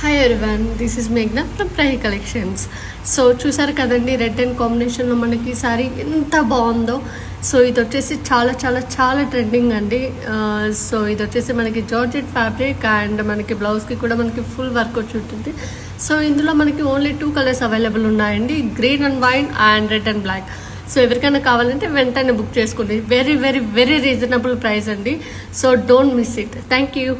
Hi everyone, this is మేఘ్నా from Praihi collections. So చూసారు కదండి, రెడ్ అండ్ కాంబినేషన్లో మనకి సారీ ఎంత బాగుందో. సో ఇది వచ్చేసి చాలా చాలా చాలా ట్రెండింగ్ అండి. సో ఇది వచ్చేసి మనకి జార్జెట్ ఫ్యాబ్రిక్ అండ్ మనకి బ్లౌజ్కి కూడా మనకి ఫుల్ వర్క్ వచ్చి ఉంటుంది. సో ఇందులో మనకి ఓన్లీ 2 కలర్స్ అవైలబుల్ ఉన్నాయండి, green and wine and red and black. So ఎవరికైనా కావాలంటే వెంటనే బుక్ చేసుకోండి. Very very very reasonable price అండి. So don't miss it. Thank you.